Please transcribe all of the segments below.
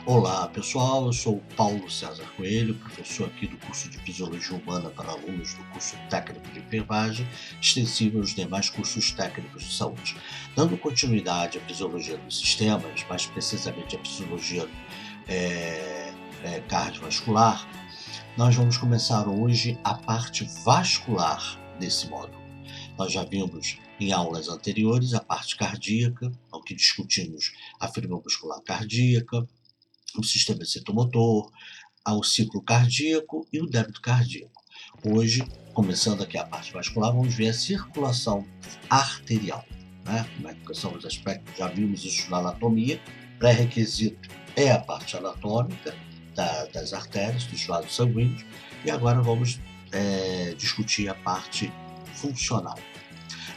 Olá pessoal, eu sou o Paulo César Coelho, professor aqui do curso de Fisiologia Humana para alunos do curso técnico de enfermagem, extensível aos demais cursos técnicos de saúde. Dando continuidade à fisiologia dos sistemas, mais precisamente à fisiologia cardiovascular, nós vamos começar hoje a parte vascular desse módulo. Nós já vimos em aulas anteriores a parte cardíaca, onde discutimos a fibra muscular cardíaca, o sistema citomotor, ao ciclo cardíaco e o débito cardíaco. Hoje, começando aqui a parte vascular, vamos ver a circulação arterial, né? Como é que são os aspectos, já vimos isso na anatomia, pré-requisito é a parte anatômica das artérias, dos vasos sanguíneos, e agora vamos discutir a parte funcional.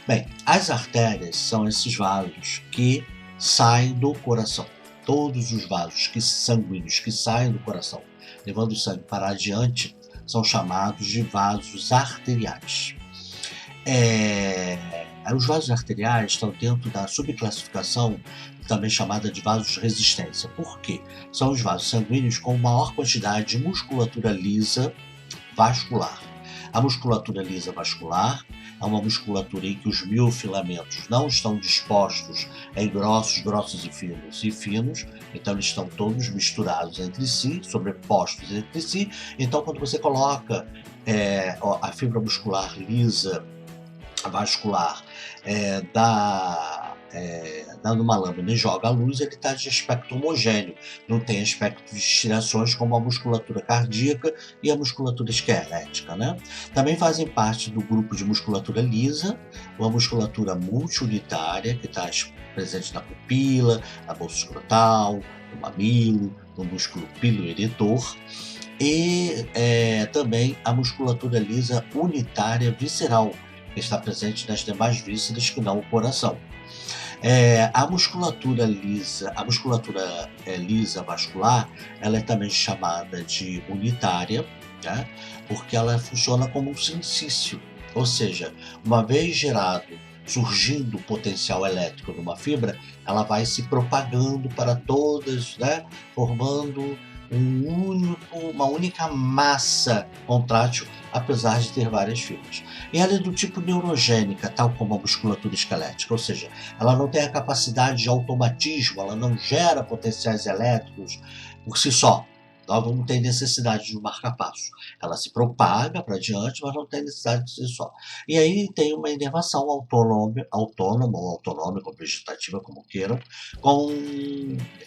Bem, as artérias são esses vasos que saem do coração. Todos os vasos sanguíneos que saem do coração, levando o sangue para adiante, são chamados de vasos arteriais. Os vasos arteriais estão dentro da subclassificação também chamada de vasos de resistência. Por quê? São os vasos sanguíneos com maior quantidade de musculatura lisa vascular. A musculatura lisa vascular é uma musculatura em que os miofilamentos não estão dispostos em grossos e finos, então eles estão todos misturados entre si, sobrepostos entre si. Então, quando você coloca a fibra muscular lisa vascular dando uma lâmina e joga a luz, ele está de aspecto homogêneo, não tem aspecto de estilhações como a musculatura cardíaca e a musculatura esquelética, né? Também fazem parte do grupo de musculatura lisa, uma musculatura multiunitária, que está presente na pupila, na bolsa escrotal, no mamilo, no músculo piloeretor, e também a musculatura lisa unitária visceral, que está presente nas demais vísceras que não o coração. A musculatura lisa vascular, ela é também chamada de unitária, né? Porque ela funciona como um sensício, ou seja, uma vez surgindo o potencial elétrico numa fibra, ela vai se propagando para todas, né? Formando uma única massa contrátil, apesar de ter várias fibras. E ela é do tipo neurogênica, tal como a musculatura esquelética, ou seja, ela não tem a capacidade de automatismo, ela não gera potenciais elétricos por si só. Ela não tem necessidade de um marca-passo. Ela se propaga para diante, mas não tem necessidade de si só. E aí tem uma inervação autônoma ou autonômica ou vegetativa, como queiram, com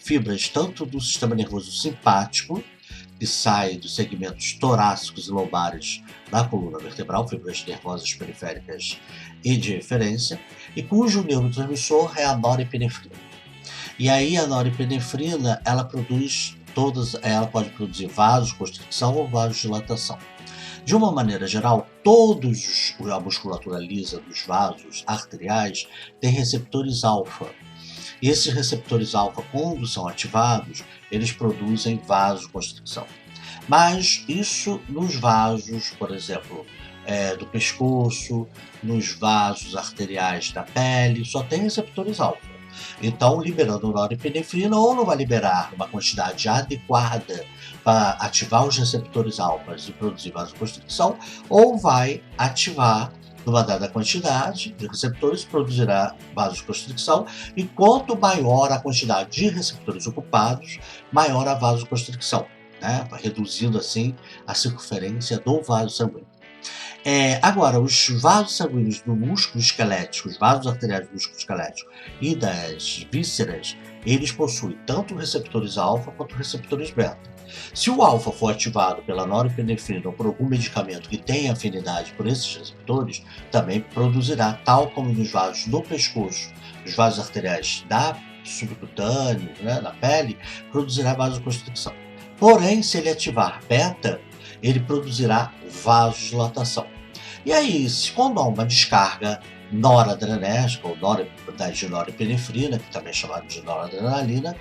fibras tanto do sistema nervoso simpático, que sai dos segmentos torácicos e lombares da coluna vertebral, fibras nervosas periféricas e de eferência, e cujo neurotransmissor é a norepinefrina. E aí a norepinefrina, ela pode produzir vasoconstricção ou vasodilatação. De uma maneira geral, a musculatura lisa dos vasos arteriais tem receptores alfa. E esses receptores alfa, quando são ativados, eles produzem vasoconstricção. Mas isso nos vasos, por exemplo, do pescoço, nos vasos arteriais da pele, só tem receptores alfa. Então, liberando norepinefrina, ou não vai liberar uma quantidade adequada para ativar os receptores alfas e produzir vasoconstricção, ou vai ativar numa dada quantidade de receptores, produzirá vasoconstricção, e quanto maior a quantidade de receptores ocupados, maior a vasoconstricção, né? Reduzindo assim a circunferência do vaso sanguíneo. Agora, os vasos sanguíneos do músculo esquelético, os vasos arteriais do músculo esquelético e das vísceras, eles possuem tanto receptores alfa quanto receptores beta. Se o alfa for ativado pela norepinefrina ou por algum medicamento que tenha afinidade por esses receptores, também produzirá, tal como nos vasos do pescoço, nos vasos arteriais da subcutânea, né, na pele, produzirá vasoconstricção. Porém, se ele ativar beta, ele produzirá vasodilatação. E aí, quando há uma descarga noradrenérgica ou de norepinefrina, que também é chamada de noradrenalina,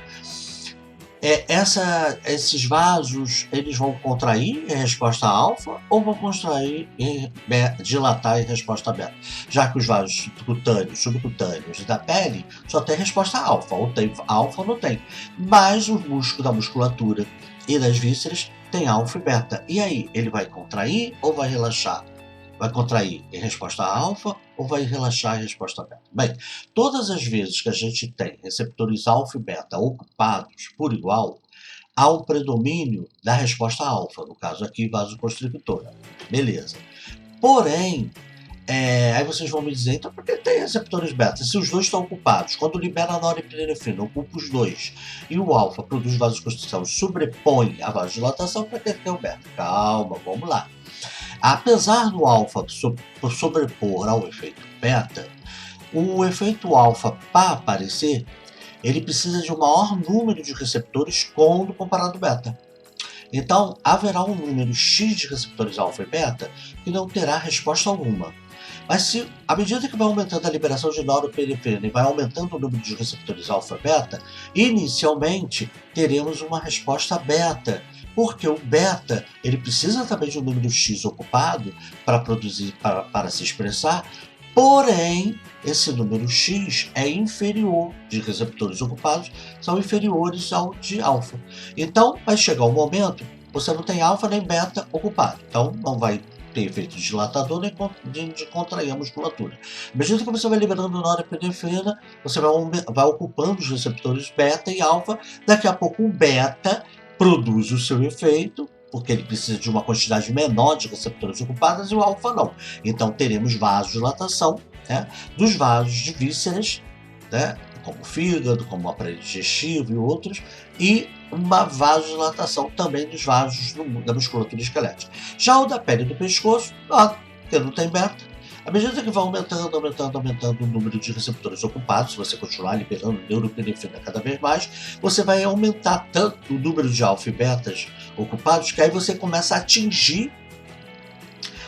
esses vasos, eles vão contrair em resposta alfa ou vão contrair em dilatar em resposta beta? Já que os vasos cutâneos, subcutâneos e da pele só tem resposta alfa, ou tem alfa ou não tem. Mas o músculo da musculatura e das vísceras tem alfa e beta. E aí, ele vai contrair ou vai relaxar? Vai contrair em resposta alfa ou vai relaxar em resposta beta? Bem, todas as vezes que a gente tem receptores alfa e beta ocupados por igual, há um predomínio da resposta alfa, no caso aqui vasoconstrictora. Beleza. Porém, aí vocês vão me dizer, então por que tem receptores beta? Se os dois estão ocupados, quando libera a norepinefrina, ocupa os dois, e o alfa produz vasoconstrição e sobrepõe a vasodilatação, para que tem o beta? Calma, vamos lá. Apesar do alfa sobrepor ao efeito beta, o efeito alfa, para aparecer, ele precisa de um maior número de receptores quando comparado ao beta. Então, haverá um número X de receptores alfa e beta que não terá resposta alguma. Mas se, à medida que vai aumentando a liberação de norepinefrina e vai aumentando o número de receptores alfa e beta, inicialmente teremos uma resposta beta, porque o beta ele precisa também de um número X ocupado para produzir, para se expressar, porém esse número X é inferior, de receptores ocupados são inferiores ao de alfa. Então vai chegar um momento, você não tem alfa nem beta ocupado, então não vai ter efeito dilatador nem de contrair a musculatura. À medida que você vai liberando norepinefrina, você vai ocupando os receptores beta e alfa, daqui a pouco o beta produz o seu efeito, porque ele precisa de uma quantidade menor de receptores ocupados e o alfa não. Então teremos vasodilatação, né, dos vasos de vísceras, né, como o fígado, como o aparelho digestivo e outros, e uma vasodilatação também dos vasos da musculatura esquelética. Já o da pele e do pescoço, porque não tem beta. À medida que vai aumentando o número de receptores ocupados, se você continuar liberando neuropinefrina cada vez mais, você vai aumentar tanto o número de alfa e betas ocupados, que aí você começa a atingir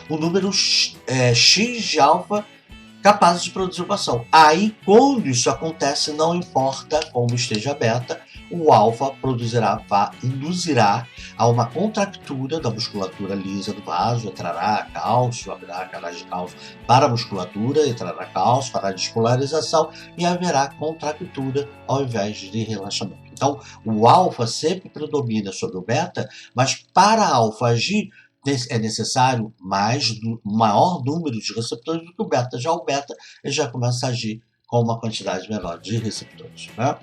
o número X de alfa capazes de produzir uma ação. Aí, quando isso acontece, não importa como esteja beta, o alfa induzirá a uma contractura da musculatura lisa do vaso, entrará cálcio, haverá canais de cálcio para a musculatura, entrará cálcio, fará despolarização e haverá contractura ao invés de relaxamento. Então, o alfa sempre predomina sobre o beta, mas para a alfa agir, é necessário maior número de receptores do que o beta. Já o beta ele já começa a agir com uma quantidade menor de receptores, né?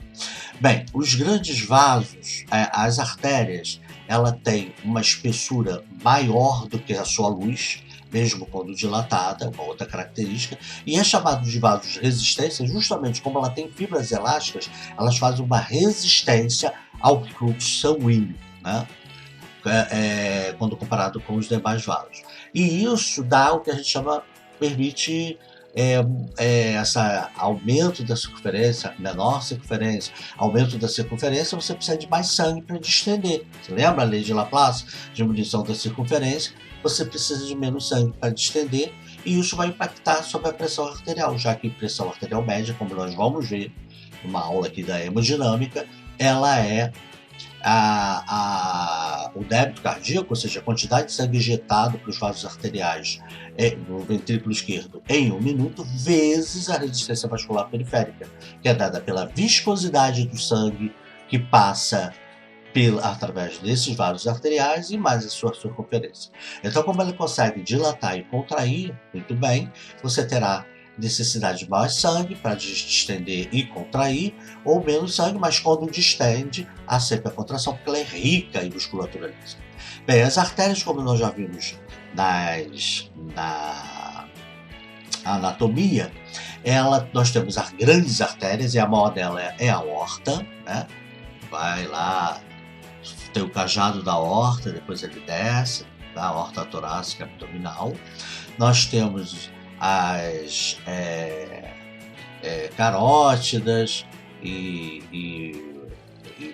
Bem, os grandes vasos, as artérias, ela tem uma espessura maior do que a sua luz, mesmo quando dilatada, uma outra característica, e é chamado de vasos de resistência justamente como ela tem fibras elásticas, elas fazem uma resistência ao fluxo sanguíneo, né? Quando comparado com os demais vasos. E isso dá o que a gente permite esse aumento da circunferência, menor circunferência, aumento da circunferência, você precisa de mais sangue para distender. Você lembra a lei de Laplace? Diminuição da circunferência, você precisa de menos sangue para distender, e isso vai impactar sobre a pressão arterial, já que pressão arterial média, como nós vamos ver numa aula aqui da hemodinâmica, ela é o débito cardíaco, ou seja, a quantidade de sangue injetado para os vasos arteriais no ventrículo esquerdo em 1 minuto, vezes a resistência vascular periférica, que é dada pela viscosidade do sangue que passa através desses vasos arteriais e mais a sua circunferência. Então, como ele consegue dilatar e contrair muito bem, você terá necessidade de mais sangue para distender e contrair, ou menos sangue, mas quando distende, há sempre a contração, porque ela é rica em musculatura lisa. Bem, as artérias, como nós já vimos na anatomia, nós temos as grandes artérias, e a maior dela é a aorta, né? Vai lá, tem o cajado da aorta, depois ele desce, da aorta torácica abdominal. Nós temos as carótidas e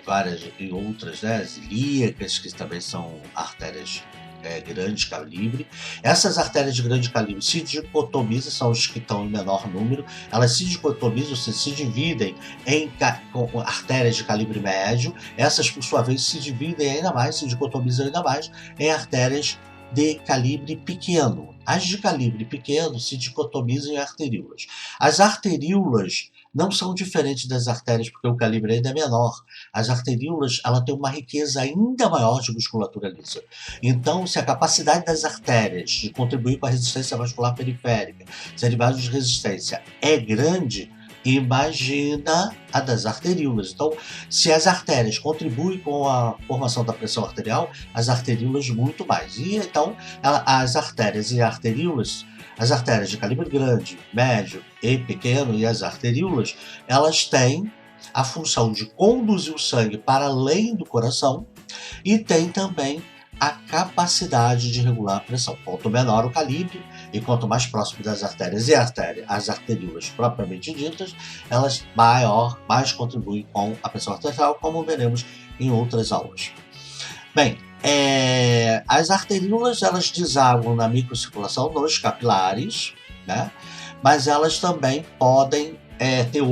várias e outras, né, as ilíacas, que também são artérias grande calibre. Essas artérias de grande calibre se dicotomizam, são os que estão em menor número, elas se dicotomizam, se dividem em artérias de calibre médio, essas por sua vez se dividem ainda mais, se dicotomizam ainda mais em artérias de calibre pequeno. As de calibre pequeno se dicotomizam em arteríolas. As arteríolas não são diferentes das artérias porque o calibre ainda é menor. As arteríolas, ela tem uma riqueza ainda maior de musculatura lisa. Então, se a capacidade das artérias de contribuir com a resistência vascular periférica, se a de resistência é grande, imagina a das arteríolas. Então, se as artérias contribuem com a formação da pressão arterial, as arteríolas muito mais. E então, as artérias e arteríolas, as artérias de calibre grande, médio e pequeno e as arteríolas, elas têm a função de conduzir o sangue para além do coração e tem também a capacidade de regular a pressão. Quanto menor o calibre e quanto mais próximo das artérias e as arteríolas propriamente ditas, elas mais contribuem com a pressão arterial, como veremos em outras aulas. Bem, as arteríolas, elas desaguam na microcirculação nos capilares, né? Mas elas também podem ter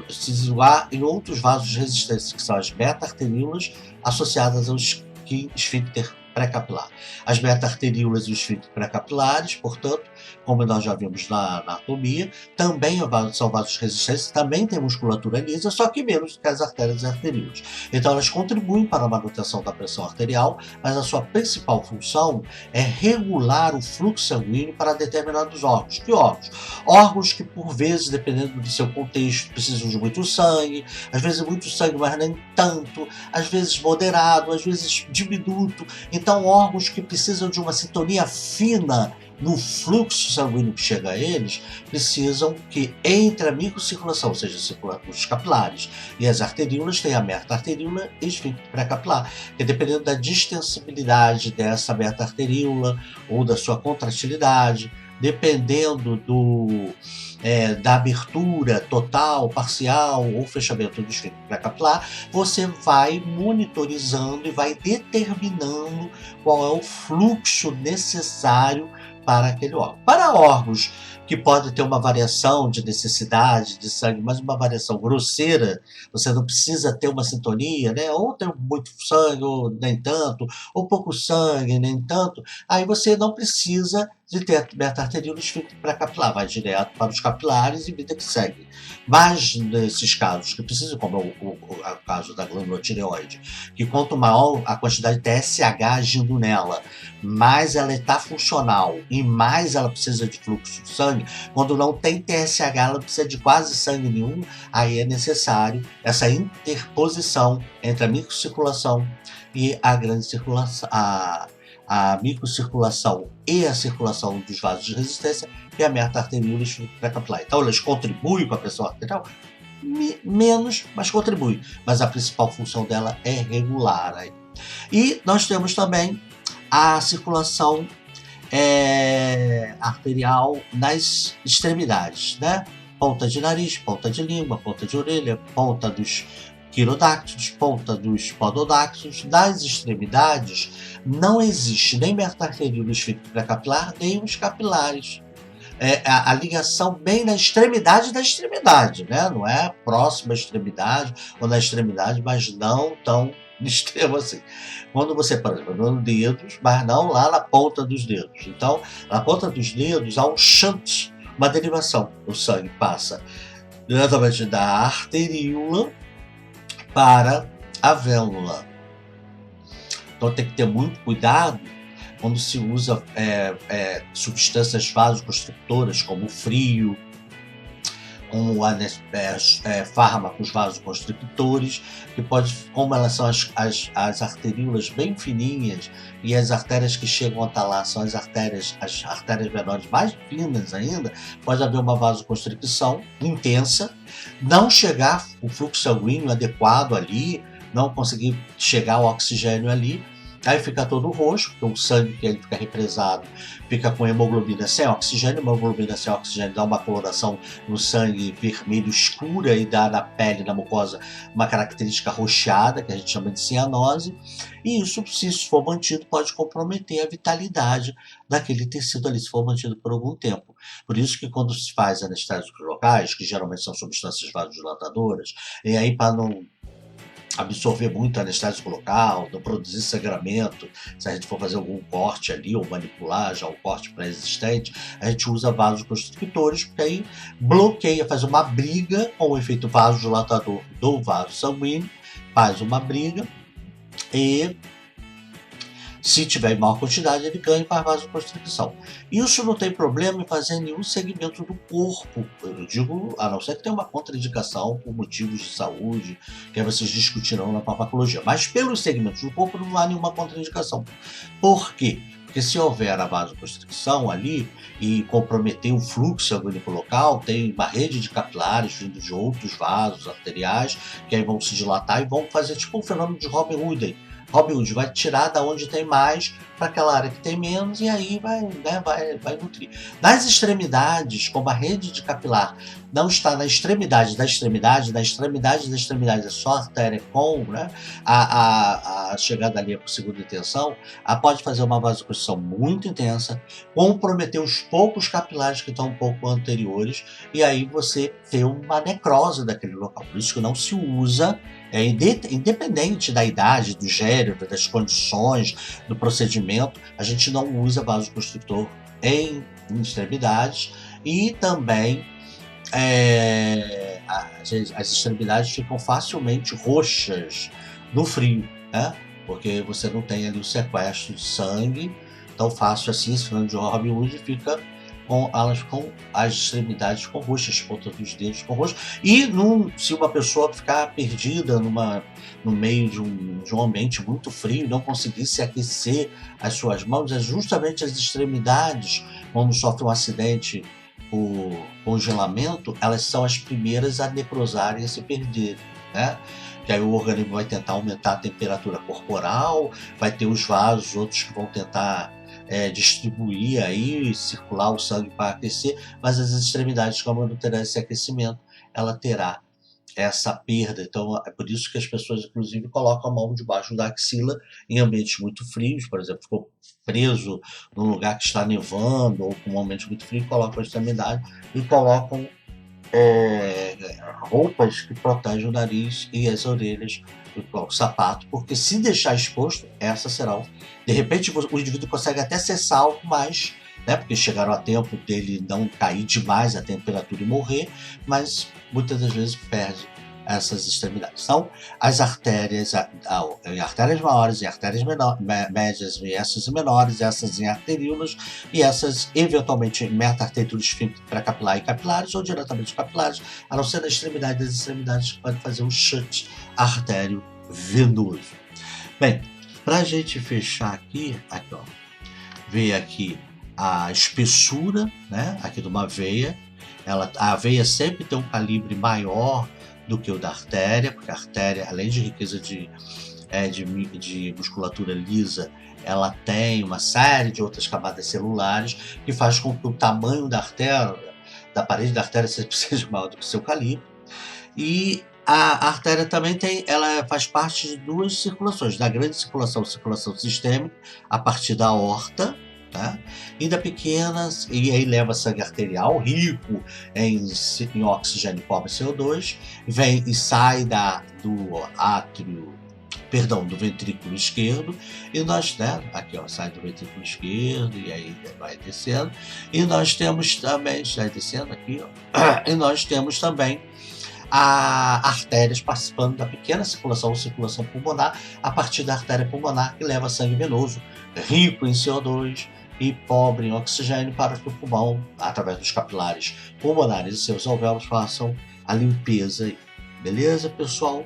se desaguar em outros vasos de resistência, que são as beta-arteríolas associadas ao esfíncter pré-capilar. As beta-arteríolas e os esfíncter pré-capilares, portanto, como nós já vimos na anatomia, também são vasos de resistência, também tem musculatura lisa, só que menos que as artérias e arteríolas. Então elas contribuem para a manutenção da pressão arterial, mas a sua principal função é regular o fluxo sanguíneo para determinados órgãos. Que órgãos? Órgãos que, por vezes, dependendo do seu contexto, precisam de muito sangue, às vezes muito sangue, mas nem tanto, às vezes moderado, às vezes diminuto. Então, órgãos que precisam de uma sintonia fina no fluxo sanguíneo que chega a eles, precisam que entre a microcirculação, ou seja, os capilares e as arteríolas, tenha a meta-arteríola e esfíncter pré-capilar, que dependendo da distensibilidade dessa meta-arteríola ou da sua contratilidade, dependendo da abertura total, parcial ou fechamento do esfíncter pré-capilar, você vai monitorizando e vai determinando qual é o fluxo necessário para aquele órgão. Para órgãos que podem ter uma variação de necessidade de sangue, mas uma variação grosseira, você não precisa ter uma sintonia, né? Ou tem muito sangue, ou nem tanto, ou pouco sangue, nem tanto, aí você não precisa de ter beta-arteríola e esfíncter pré-capilar, vai direto para os capilares e vida que segue. Mas nesses casos que precisam, como é o caso da glândula tireoide, que quanto maior a quantidade de TSH agindo nela, mais ela está funcional e mais ela precisa de fluxo de sangue, quando não tem TSH, ela precisa de quase sangue nenhum, aí é necessário essa interposição entre a microcirculação e a grande circulação, a microcirculação e a circulação dos vasos de resistência e a meta-arteríola e esfíncter pré-capilar. Então, elas contribuem com a pressão arterial? Menos, mas contribuem. Mas a principal função dela é regular. Aí. E nós temos também a circulação arterial nas extremidades, né? Ponta de nariz, ponta de língua, ponta de orelha, ponta dos quirodáctilos, ponta dos pododáctilos. Das extremidades não existe nem meta-arteríola e esfíncter pré-capilar, nem os capilares. A ligação bem na extremidade da extremidade, né? Não é próxima à extremidade ou na extremidade, mas não tão extremo assim. Quando você, por exemplo, nos dedos, mas não lá na ponta dos dedos. Então, na ponta dos dedos há um shunt, uma derivação. O sangue passa diretamente da arteríola para a vênula. Então tem que ter muito cuidado quando se usa substâncias vasoconstrictoras, como o frio, como fármacos vasoconstrictores, que pode, como elas são as arteríolas bem fininhas e as artérias que chegam até lá são as artérias menores mais finas ainda, pode haver uma vasoconstricção intensa, não chegar o fluxo sanguíneo adequado ali, não conseguir chegar o oxigênio ali, Aí fica todo roxo, porque o sangue que ele fica represado fica com hemoglobina sem oxigênio. Hemoglobina sem oxigênio dá uma coloração no sangue vermelho escura e dá na pele, na mucosa, uma característica roxeada, que a gente chama de cianose. E isso, se isso for mantido, pode comprometer a vitalidade daquele tecido ali, se for mantido por algum tempo. Por isso que quando se faz anestésicos locais, que geralmente são substâncias vasodilatadoras, e aí para não absorver muito anestésico local, não produzir sangramento, se a gente for fazer algum corte ali ou manipular já o corte pré-existente, a gente usa vasoconstrictores, porque aí bloqueia, faz uma briga com o efeito vasodilatador do vaso sanguíneo, faz uma briga e se tiver em maior quantidade, ele ganha para vasoconstricção. Isso não tem problema em fazer nenhum segmento do corpo. Eu digo, a não ser que tenha uma contraindicação por motivos de saúde, que aí vocês discutirão na farmacologia. Mas pelos segmentos do corpo não há nenhuma contraindicação. Por quê? Porque se houver a vasoconstricção ali e comprometer o fluxo sanguíneo local, tem uma rede de capilares vindo de outros vasos arteriais, que aí vão se dilatar e vão fazer tipo um fenômeno de Robin Hood. Robin Hood vai tirar da onde tem mais para aquela área que tem menos e aí vai nutrir. Nas extremidades, como a rede de capilar não está na extremidade da extremidade, na extremidade da extremidade é só artéria com, né, a chegada ali por segunda intenção, pode fazer uma vasoconstrição muito intensa, comprometer os poucos capilares que estão um pouco anteriores e aí você ter uma necrose daquele local. Por isso que não se usa, independente da idade, do gênero, das condições, do procedimento, a gente não usa vasoconstrictor em extremidades e também as extremidades ficam facilmente roxas no frio, né? Porque você não tem ali o sequestro de sangue tão fácil assim. Esse fenômeno de Robin Hood fica com as extremidades com roxas, as pontas dos dedos com roxo. E se uma pessoa ficar perdida no meio de um ambiente muito frio, não conseguir se aquecer as suas mãos, é justamente as extremidades, quando sofre um acidente por congelamento, elas são as primeiras a necrosarem e a se perderem, né? Que aí o organismo vai tentar aumentar a temperatura corporal, vai ter os vasos, outros que vão tentar distribuir aí, circular o sangue para aquecer, mas as extremidades, como não terá esse aquecimento, ela terá essa perda. Então é por isso que as pessoas inclusive colocam a mão debaixo da axila em ambientes muito frios, por exemplo, ficou preso num lugar que está nevando ou com um ambiente muito frio, colocam a extremidade e colocam roupas que protegem o nariz e as orelhas, o sapato, porque se deixar exposto, essa será de repente o indivíduo consegue até ser salvo, mas, né, porque chegaram a tempo dele não cair demais a temperatura e morrer, mas muitas das vezes perde essas extremidades. Então, as artérias, em artérias maiores e artérias médias, e essas menores, essas em arteríolas, e essas eventualmente em meta-arteriolas pré-capilar e capilares, ou diretamente capilares, a não ser na extremidade das extremidades, que pode fazer um shunt artério-venoso. Bem, para a gente fechar aqui, ó, veio aqui a espessura, né, aqui de uma veia. A veia sempre tem um calibre maior do que o da artéria, porque a artéria, além de riqueza de musculatura lisa, ela tem uma série de outras camadas celulares que faz com que o tamanho da artéria, da parede da artéria, seja maior do que o seu calibre. E a artéria também ela faz parte de duas circulações, da grande circulação sistêmica, a partir da aorta, tá? E da pequena, e aí leva sangue arterial rico em oxigênio, cobre CO2, vem e sai do ventrículo esquerdo, e nós, né, aqui ó, sai do ventrículo esquerdo e aí vai descendo, e nós temos também, sai descendo aqui, ó, e nós temos também artérias participando da pequena circulação pulmonar, a partir da artéria pulmonar que leva sangue venoso, rico em CO2 e pobre em oxigênio, para que o pulmão, através dos capilares pulmonares e seus alvéolos, façam a limpeza. Beleza, pessoal?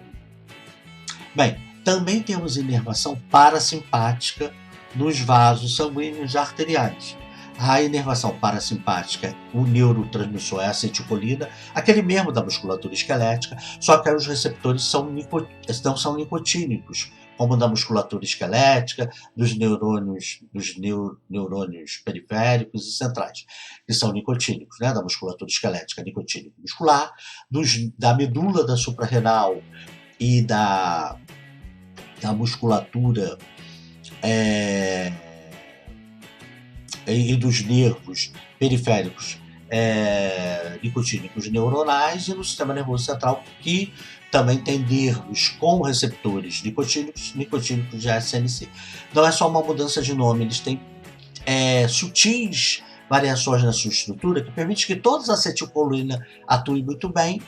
Bem, também temos inervação parasimpática nos vasos sanguíneos arteriais. A inervação parasimpática, o neurotransmissor é a acetilcolina, aquele mesmo da musculatura esquelética, só que aí os receptores não são nicotínicos, como da musculatura esquelética, dos neurônios periféricos e centrais, que são nicotínicos, né? Da musculatura esquelética, nicotínico muscular, da medula da suprarrenal e da musculatura e dos nervos periféricos nicotínicos neuronais, e no sistema nervoso central, que também tem nervos com receptores nicotínicos de SNC. Não é só uma mudança de nome, eles têm sutis variações na sua estrutura que permite que todos a acetilcolina atuem muito bem,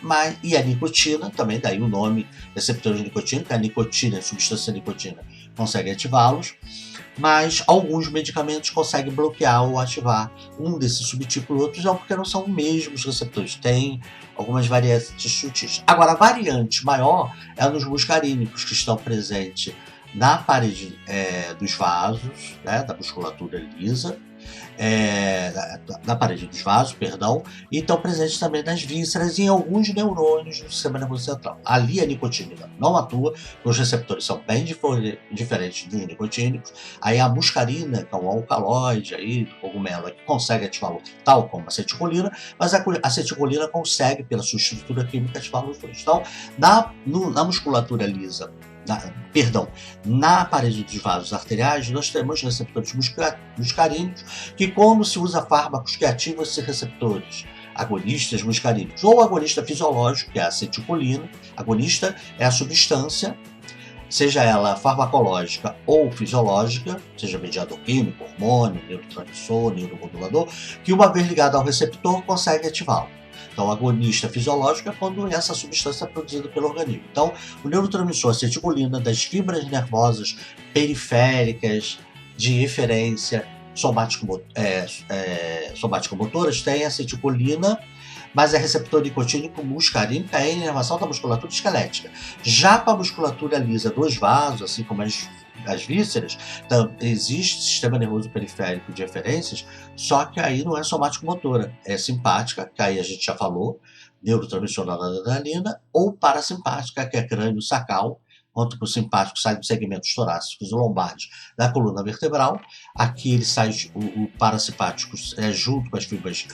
e a nicotina, também daí o nome receptores nicotínicos, a nicotina, a substância nicotina, consegue ativá-los, mas alguns medicamentos conseguem bloquear ou ativar um desses subtipos, outros não, porque não são os mesmos receptores, tem algumas variantes sutis. Agora, a variante maior é nos muscarínicos, que estão presentes na parede dos vasos, né, da musculatura lisa, na parede dos vasos, perdão, e estão presentes também nas vísceras e em alguns neurônios do sistema nervoso central. Ali a nicotina não atua, os receptores são bem diferentes dos nicotínicos. Aí a muscarina, que é um alcaloide aí, do cogumelo, que consegue ativá-lo, tal como a acetilcolina, mas a acetilcolina consegue, pela sua estrutura química, ativá-los dois. Então, na musculatura lisa, na parede dos vasos arteriais, nós temos receptores muscarínicos, que quando se usa fármacos que ativam esses receptores, agonistas muscarínicos, ou agonista fisiológico, que é a acetilcolina, agonista é a substância, seja ela farmacológica ou fisiológica, seja mediador químico, hormônio, neurotransmissor, neuromodulador, que uma vez ligado ao receptor consegue ativá-lo. Então, agonista fisiológico é quando essa substância é produzida pelo organismo. Então, o neurotransmissor acetilcolina das fibras nervosas periféricas de eferência somático-motoras tem acetilcolina, mas é receptor nicotínico muscarínico, é inervação da musculatura esquelética. Já para a musculatura lisa dos vasos, assim como as vísceras, então, existe sistema nervoso periférico de eferências, só que aí não é somático-motora, é simpática, que aí a gente já falou, neurotransmissor noradrenalina, ou parasimpática, que é crânio sacal, enquanto que o simpático sai dos segmentos torácicos e lombares da coluna vertebral. Aqui ele sai, o parasimpático junto com as fibras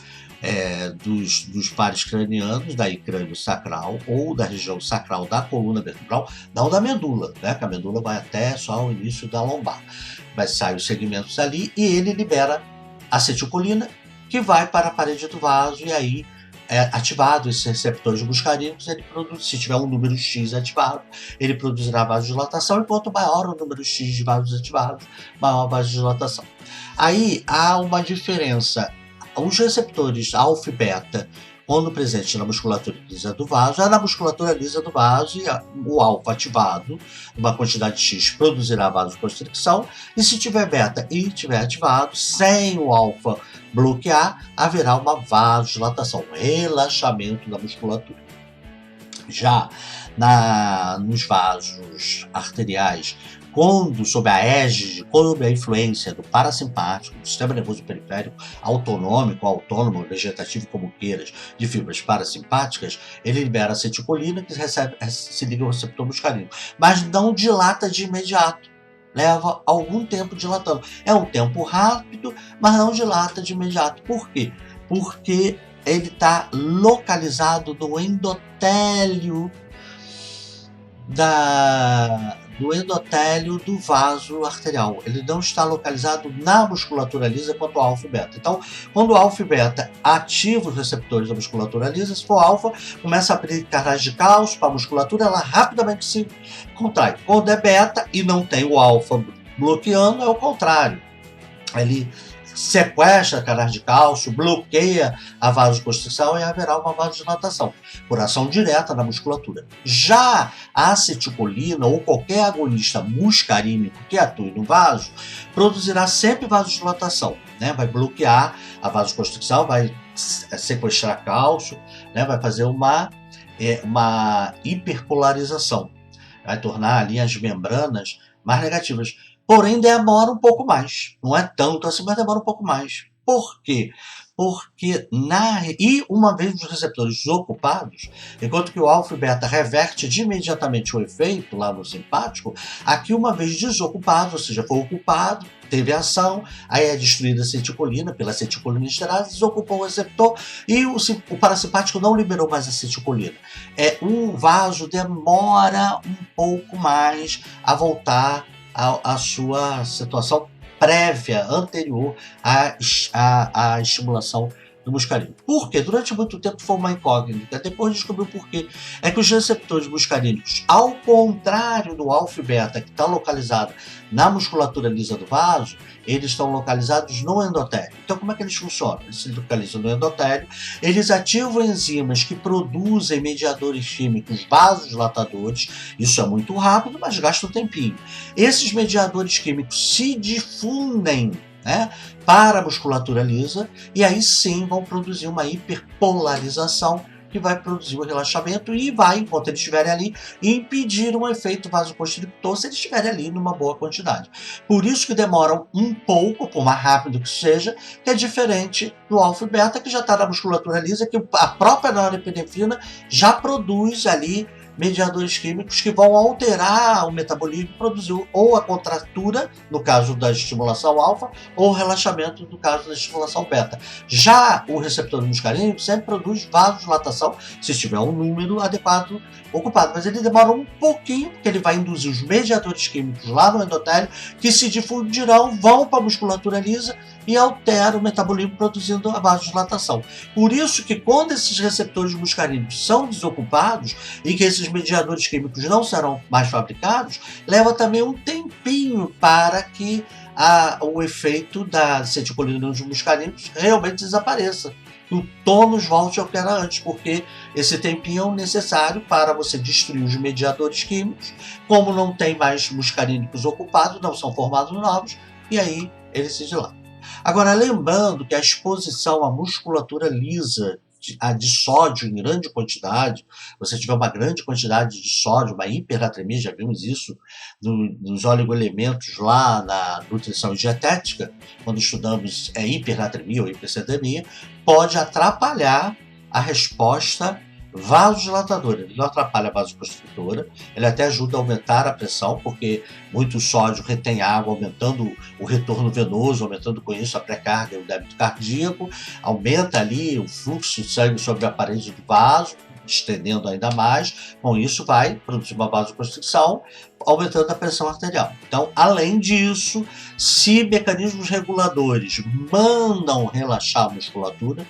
dos pares cranianos, daí crânio sacral, ou da região sacral da coluna vertebral, não da medula, né? Que a medula vai até só o início da lombar. Mas sai os segmentos ali e ele libera acetilcolina, que vai para a parede do vaso, e aí ativado esses receptores muscarínicos, ele produz, se tiver um número X ativado, ele produzirá vasodilatação, e quanto maior o número X de vasos ativados, maior a vasodilatação. Aí há uma diferença. Os receptores alfa e beta, quando presentes na musculatura lisa do vaso, é na musculatura lisa do vaso, e o alfa ativado, uma quantidade X, produzirá vasoconstricção, e se tiver beta e tiver ativado, sem o alfa bloquear, haverá uma vasodilatação, um relaxamento da musculatura. Já nos vasos arteriais, quando sob a égide, sob a influência do parasimpático, do sistema nervoso periférico, autonômico, autônomo, vegetativo, como queiras, de fibras parasimpáticas, ele libera acetilcolina, que se liga ao receptor muscarínico, mas não dilata de imediato. Leva algum tempo dilatando. É um tempo rápido, mas não dilata de imediato. Por quê? Porque ele está localizado no endotélio do vaso arterial. Ele não está localizado na musculatura lisa quanto ao alfa e beta. Então, quando o alfa e beta ativa os receptores da musculatura lisa, se for alfa, começa a abrir canais de cálcio para a musculatura, ela rapidamente se contrai. Quando é beta e não tem o alfa bloqueando, é o contrário. Ele sequestra canais de cálcio, bloqueia a vasoconstrição, e haverá uma vasodilatação por ação direta na musculatura. Já a acetilcolina ou qualquer agonista muscarínico que atue no vaso produzirá sempre vasodilatação, né? Vai bloquear a vasoconstrição, vai sequestrar cálcio, né? Vai fazer uma hiperpolarização, vai tornar ali as membranas mais negativas. Porém, demora um pouco mais. Não é tanto assim, mas demora um pouco mais. Por quê? porque e uma vez os receptores desocupados, enquanto que o alfa e beta reverte de imediatamente o efeito lá no simpático, aqui uma vez desocupado, ou seja, foi ocupado, teve ação, aí é destruída a acetilcolina pela acetilcolinesterase, desocupou o receptor e o parasimpático não liberou mais acetilcolina. O vaso demora um pouco mais a voltar à sua situação prévia, anterior à estimulação do muscarínico. Por quê? Durante muito tempo foi uma incógnita, depois descobriu por quê. É que os receptores muscarínicos, ao contrário do alfa e beta, que está localizado na musculatura lisa do vaso, eles estão localizados no endotélio. Então, como é que eles funcionam? Eles se localizam no endotélio, eles ativam enzimas que produzem mediadores químicos vasodilatadores, isso é muito rápido, mas gasta um tempinho. Esses mediadores químicos se difundem, né, para a musculatura lisa, e aí sim vão produzir uma hiperpolarização que vai produzir o relaxamento e vai, enquanto eles estiverem ali, impedir um efeito vasoconstrictor se eles estiverem ali numa boa quantidade. Por isso que demoram um pouco, por mais rápido que seja, que é diferente do alfa e beta, que já está na musculatura lisa, que a própria norepinefrina já produz ali mediadores químicos que vão alterar o metabolismo e produzir ou a contratura, no caso da estimulação alfa, ou o relaxamento, no caso da estimulação beta. Já o receptor muscarínico sempre produz vasodilatação, se tiver um número adequado ocupado, mas ele demora um pouquinho, porque ele vai induzir os mediadores químicos lá no endotélio, que se difundirão, vão para a musculatura lisa e altera o metabolismo produzindo a vasodilatação. Por isso que quando esses receptores muscarínicos são desocupados e que esses mediadores químicos não serão mais fabricados, leva também um tempinho para que o efeito da acetilcolina nos muscarínicos realmente desapareça. E o tônus volte ao que era antes, porque esse tempinho é necessário para você destruir os mediadores químicos, como não tem mais muscarínicos ocupados, não são formados novos, e aí eles se dilatam. Agora, lembrando que a exposição à musculatura lisa de sódio em grande quantidade, você tiver uma grande quantidade de sódio, uma hipernatremia, já vimos isso nos oligoelementos lá na nutrição dietética, quando estudamos hipernatremia ou hipercedemia, pode atrapalhar a resposta vasodilatadora. Ele não atrapalha a vasoconstritora, ele até ajuda a aumentar a pressão, porque muito sódio retém água, aumentando o retorno venoso, aumentando com isso a pré-carga e o débito cardíaco, aumenta ali o fluxo de sangue sobre a parede do vaso, estendendo ainda mais, com isso vai produzir uma vasoconstricção, aumentando a pressão arterial. Então, além disso, se mecanismos reguladores mandam relaxar a musculatura,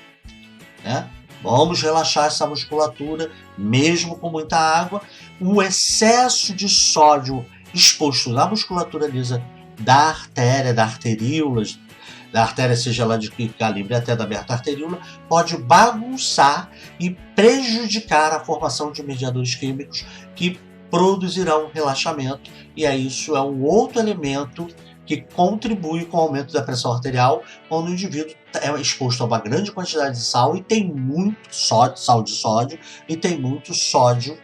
né? Vamos relaxar essa musculatura, mesmo com muita água. O excesso de sódio exposto na musculatura lisa da artéria, da arteríola, da artéria, seja ela de que calibre, até da meta-arteríola, pode bagunçar e prejudicar a formação de mediadores químicos que produzirão relaxamento. E aí isso é um outro elemento que contribui com o aumento da pressão arterial quando o indivíduo é exposto a uma grande quantidade de sal e tem muito sódio, sal de sódio, e tem muito sódio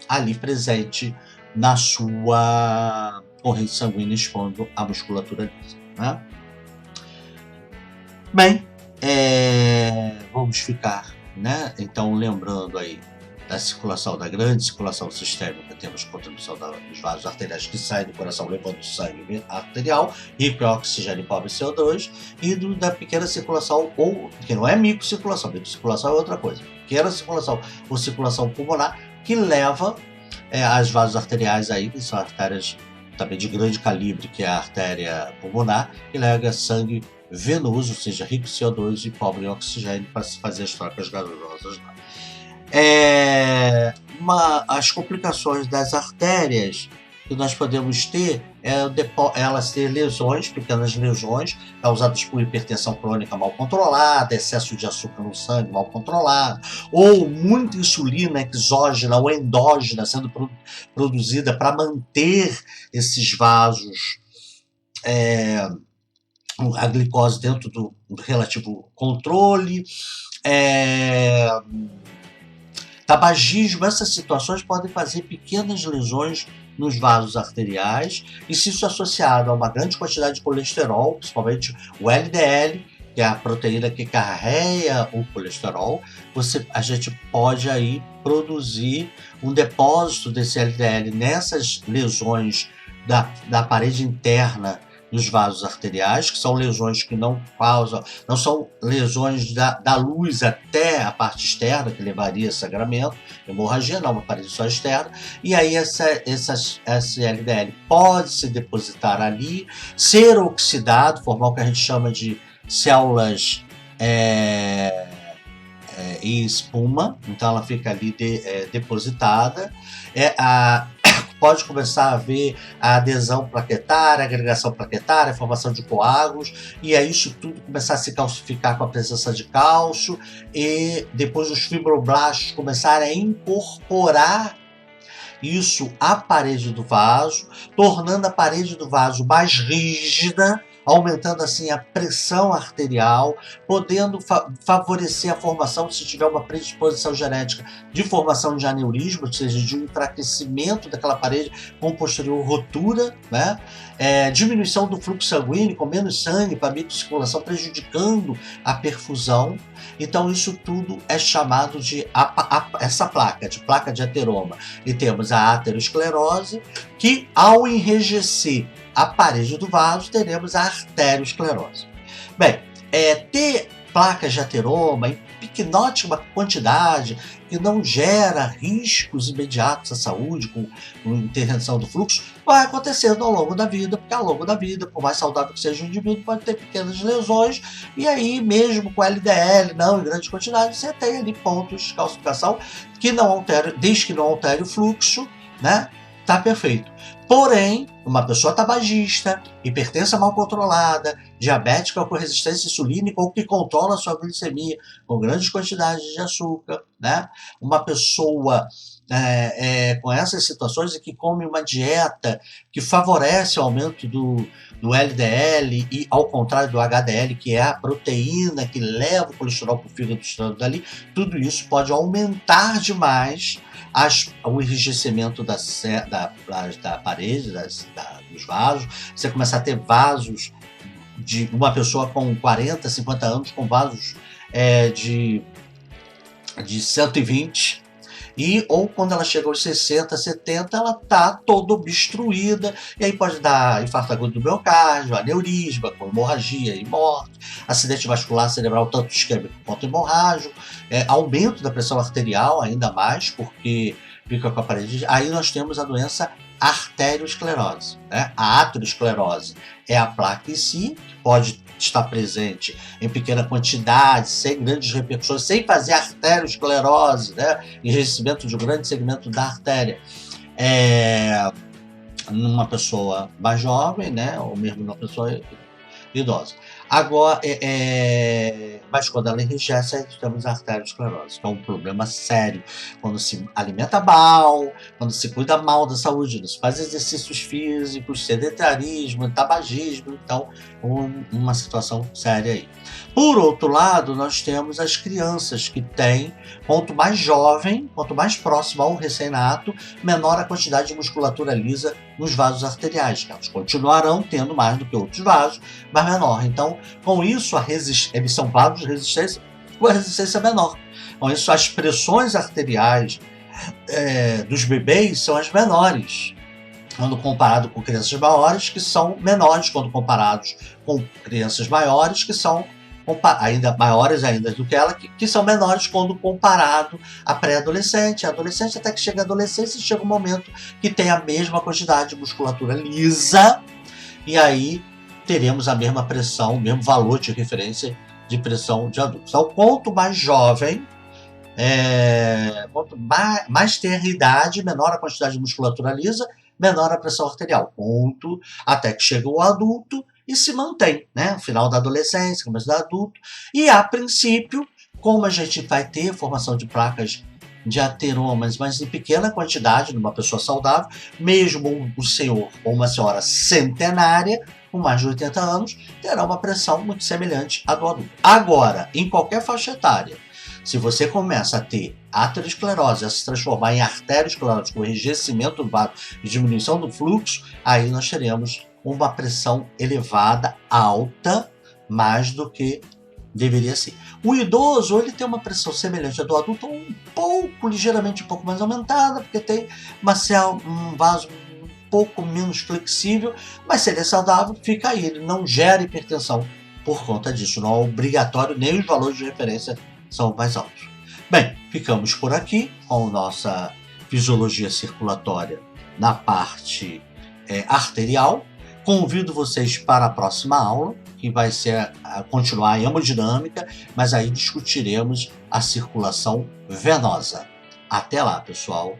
ali presente na sua corrente sanguínea, expondo a musculatura lisa, né? Bem, vamos ficar, né? Então, lembrando aí da circulação, da grande circulação sistêmica, temos contribuição dos vasos arteriais que saem do coração levando sangue arterial, rico em oxigênio e pobre em CO2, e da pequena circulação, ou que não é microcirculação, microcirculação é outra coisa, pequena circulação ou circulação pulmonar, que leva as vasos arteriais aí, que são artérias também de grande calibre, que é a artéria pulmonar, que leva sangue venoso, ou seja, rico em CO2 e pobre em oxigênio, para se fazer as trocas gasosas lá. As complicações das artérias que nós podemos ter elas ter lesões, pequenas lesões, causadas por hipertensão crônica mal controlada, excesso de açúcar no sangue mal controlado, ou muita insulina exógena ou endógena sendo produzida para manter esses vasos, a glicose dentro do relativo controle, tabagismo. Essas situações podem fazer pequenas lesões nos vasos arteriais, e se isso é associado a uma grande quantidade de colesterol, principalmente o LDL, que é a proteína que carrega o colesterol, a gente pode aí produzir um depósito desse LDL nessas lesões da parede interna dos vasos arteriais, que são lesões que não são lesões da luz até a parte externa, que levaria a sangramento, hemorragia, não, uma parede só externa, e aí esse LDL pode se depositar ali, ser oxidado, formar o que a gente chama de células em espuma, então ela fica ali depositada, pode começar a haver a adesão plaquetária, a agregação plaquetária, a formação de coágulos, e aí isso tudo começar a se calcificar com a presença de cálcio, e depois os fibroblastos começarem a incorporar isso à parede do vaso, tornando a parede do vaso mais rígida, aumentando assim a pressão arterial, podendo favorecer a formação, se tiver uma predisposição genética, de formação de aneurisma, ou seja, de um enfraquecimento daquela parede com posterior rotura, né? Diminuição do fluxo sanguíneo, com menos sangue para a microcirculação, prejudicando a perfusão. Então isso tudo é chamado de essa placa, de placa de ateroma. E temos a aterosclerose, que ao enrijecer a parede do vaso, teremos a arteriosclerose. Bem, ter placas de ateroma em pequenótima quantidade, que não gera riscos imediatos à saúde, com intervenção do fluxo, vai acontecendo ao longo da vida, porque ao longo da vida, por mais saudável que seja o indivíduo, pode ter pequenas lesões, e aí mesmo com LDL, não em grande quantidade, você tem ali pontos de calcificação que não alteram, desde que não altere o fluxo, né? Tá perfeito. Porém, uma pessoa tabagista, hipertensa mal controlada, diabética com resistência insulínica ou que controla a sua glicemia com grandes quantidades de açúcar, né? Uma pessoa com essas situações e que come uma dieta que favorece o aumento do LDL e ao contrário do HDL, que é a proteína que leva o colesterol para o fígado estando dali, tudo isso pode aumentar demais o enrijecimento da parede, dos vasos. Você começa a ter vasos de uma pessoa com 40, 50 anos, com vasos de 120, ou quando ela chega aos 60, 70, ela está toda obstruída, e aí pode dar infarto agudo do miocárdio, aneurisma, com hemorragia e morte, acidente vascular cerebral tanto isquêmico quanto hemorrágico, aumento da pressão arterial ainda mais, porque fica com a parede. Aí nós temos a doença arteriosclerose, né? A aterosclerose é a placa em si, que pode estar presente em pequena quantidade, sem grandes repercussões, sem fazer arteriosclerose, né? Enrijecimento de um grande segmento da artéria. Numa pessoa mais jovem, né? Ou mesmo numa pessoa idosa. Agora, mas quando ela enrijece, aí temos a arteriosclerose, que é um problema sério. Quando se alimenta mal, quando se cuida mal da saúde, não se faz exercícios físicos, sedentarismo, tabagismo, então uma situação séria aí. Por outro lado, nós temos as crianças que têm, quanto mais jovem, quanto mais próximo ao recém-nato, menor a quantidade de musculatura lisa nos vasos arteriais, que elas continuarão tendo mais do que outros vasos, mas menor. Então, com isso, eles são vasos de resistência com a resistência menor. Com isso, as pressões arteriais dos bebês são as menores, quando comparado com crianças maiores, que são menores quando comparados com crianças maiores, que são ainda maiores ainda do que ela, que são menores quando comparado à pré-adolescente, adolescente, até que chega a adolescência e chega um momento que tem a mesma quantidade de musculatura lisa, e aí teremos a mesma pressão, o mesmo valor de referência de pressão de adultos. Então, quanto mais jovem, quanto mais tem a idade, menor a quantidade de musculatura lisa, menor a pressão arterial, ponto, até que chega o adulto e se mantém, né? No final da adolescência, começo do adulto, e a princípio, como a gente vai ter formação de placas de ateromas, mas em pequena quantidade, numa pessoa saudável, mesmo um senhor ou uma senhora centenária, com mais de 80 anos, terá uma pressão muito semelhante à do adulto. Agora, em qualquer faixa etária, se você começa a ter aterosclerose, a se transformar em arteriosclerose, com enrijecimento do vaso e diminuição do fluxo, aí nós teremos uma pressão elevada, alta, mais do que Deveria sim. O idoso, ele tem uma pressão semelhante à do adulto, ligeiramente um pouco mais aumentada, porque tem um vaso um pouco menos flexível, mas se ele é saudável, fica aí, ele não gera hipertensão por conta disso. Não é obrigatório, nem os valores de referência são mais altos. Bem, ficamos por aqui com nossa fisiologia circulatória na parte arterial. Convido vocês para a próxima aula, que vai ser continuar a hemodinâmica, mas aí discutiremos a circulação venosa. Até lá, pessoal!